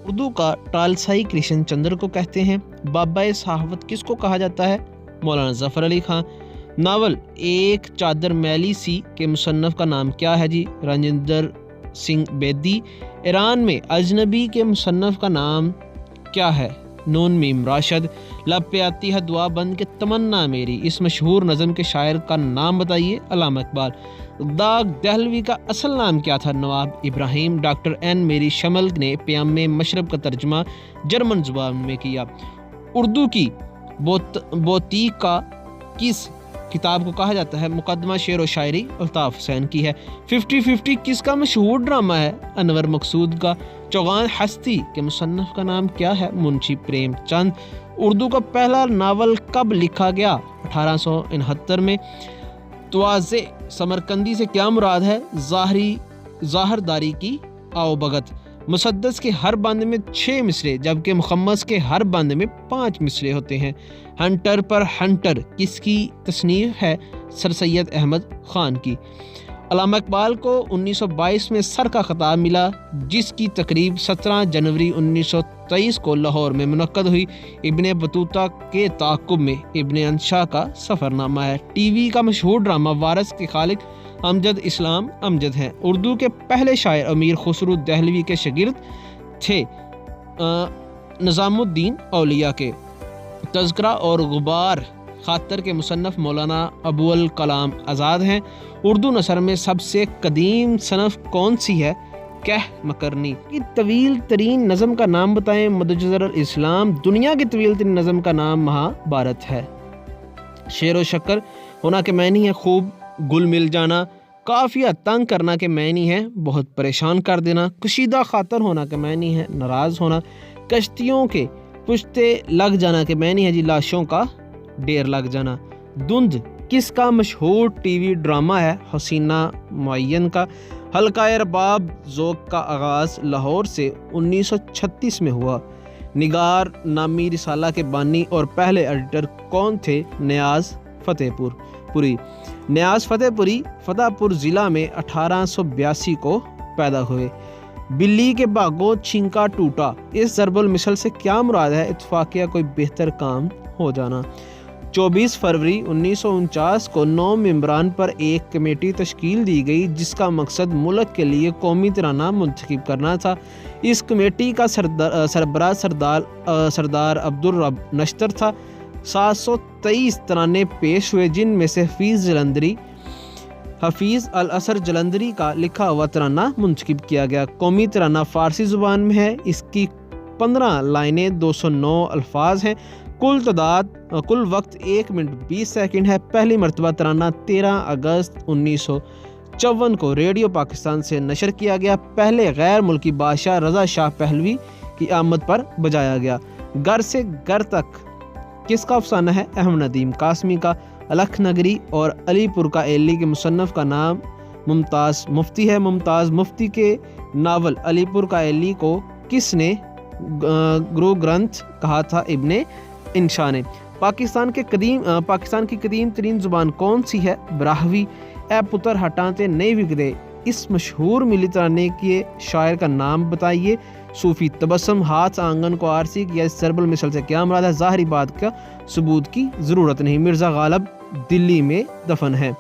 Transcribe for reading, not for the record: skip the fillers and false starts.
اردو کا ٹالسائی کرشن چندر کو کہتے ہیں۔ بابائے صحافت کس کو کہا جاتا ہے؟ مولانا ظفر علی خان۔ ناول ایک چادر میلی سی کے مصنف کا نام کیا ہے جی؟ راجندر سنگھ بیدی۔ ایران میں اجنبی کے مصنف کا نام کیا ہے؟ نون میم راشد۔ لب پہ آتی ہے دعا بند کے تمنا میری، اس مشہور نظم کے شاعر کا نام بتائیے؟ علامہ اقبال۔ داغ دہلوی کا اصل نام کیا تھا؟ نواب ابراہیم۔ ڈاکٹر این میری شمل نے پیام مشرب کا ترجمہ جرمن زبان میں کیا۔ اردو کی بوتیکا کس کتاب کو کہا جاتا ہے؟ مقدمہ شعر و شاعری الطاف حسین کی ہے۔ 50-50 کس کا مشہور ڈرامہ ہے؟ انور مقصود کا۔ چوغان ہستی کے مصنف کا نام کیا ہے؟ منشی پریم چند۔ اردو کا پہلا ناول کب لکھا گیا؟ 1869 میں۔ توازے سمرقندی سے کیا مراد ہے؟ ظاہرداری کی آؤ بگت۔ مسدس کے ہر بند میں 6 مصرے جبکہ مخمس کے ہر بند میں 5 مصرے ہوتے ہیں۔ ہنٹر پر ہنٹر کس کی تصنیف ہے؟ سر سید احمد خان کی۔ علامہ اقبال کو 1922 میں سر کا خطاب ملا جس کی تقریب 17 جنوری 1923 کو لاہور میں منعقد ہوئی۔ ابن بطوطہ کے تعاقب میں ابن انشا کا سفر نامہ ہے۔ ٹی وی کا مشہور ڈرامہ وارث کے خالق امجد اسلام امجد ہیں۔ اردو کے پہلے شاعر امیر خسرو دہلوی کے شاگرد تھے نظام الدین اولیاء کے۔ تذکرہ اور غبار خاطر کے مصنف مولانا ابو الکلام آزاد ہیں۔ اردو نثر میں سب سے قدیم صنف کون سی ہے؟ کہہ مکرنی۔ کی طویل ترین نظم کا نام بتائیں؟ مدجر الاسلام۔ دنیا کی طویل ترین نظم کا نام مہابھارت ہے۔ شعر و شکر ہونا کے معنی ہے خوب گل مل جانا۔ قافیہ تنگ کرنا کے معنی ہے بہت پریشان کر دینا۔ کشیدہ خاطر ہونا کے معنی ہے ناراض ہونا۔ کشتیوں کے پشتے لگ جانا کے معنی ہے جی لاشوں کا ڈیر لگ جانا۔ دھند کس کا مشہور ٹی وی ڈرامہ ہے؟ حسینہ معین کا۔ حلقہ رباب ذوق کا آغاز لاہور سے 1936 میں ہوا۔ نگار نامی رسالہ کے بانی اور پہلے ایڈیٹر کون تھے؟ نیاز فتح پوری۔ نیاز فتح پوری فتح پور ضلع میں 1882 کو پیدا ہوئے۔ بلی کے باغوں چھینکا ٹوٹا، اس ضرب المثل سے کیا مراد ہے؟ اتفاقیہ کوئی بہتر کام ہو جانا۔ 24 فروری 1949 کو 9 ممبران پر ایک کمیٹی تشکیل دی گئی جس کا مقصد ملک کے لیے قومی ترانہ منتخب کرنا تھا۔ اس کمیٹی کا سربراہ سردار عبدالرب نشتر تھا۔ 723 ترانے پیش ہوئے جن میں سے حفیظ الاثر جلندری کا لکھا ہوا ترانہ منتخب کیا گیا۔ قومی ترانہ فارسی زبان میں ہے۔ اس کی 15 لائنیں 209 الفاظ ہیں۔ کل وقت 1 منٹ 20 سیکنڈ ہے۔ پہلی مرتبہ ترانہ 13 اگست 1954 کو ریڈیو پاکستان سے نشر کیا گیا۔ پہلے غیر ملکی بادشاہ رضا شاہ پہلوی کی آمد پر بجایا گیا۔ گھر سے گھر تک کس کا افسانہ ہے؟ احمد ندیم قاسمی کا۔ الکھ نگری اور علی پور کا ایلی کے مصنف کا نام ممتاز مفتی ہے۔ ممتاز مفتی کے ناول علی پور کا ایلی کو کس نے گرو گرنتھ کہا تھا؟ ابن انشا نے۔ پاکستان کی قدیم ترین زبان کون سی ہے؟ براہوی۔ اے پتر ہٹاتے نہیں بگڑے، اس مشہور ملی ترانے کے شاعر کا نام بتائیے؟ صوفی تبسم۔ ہاتھ آنگن کو آرسی کیا، اس ضرب المثل سے کیا مراد ہے؟ ظاہری بات کا ثبوت کی ضرورت نہیں۔ مرزا غالب دلی میں دفن ہے۔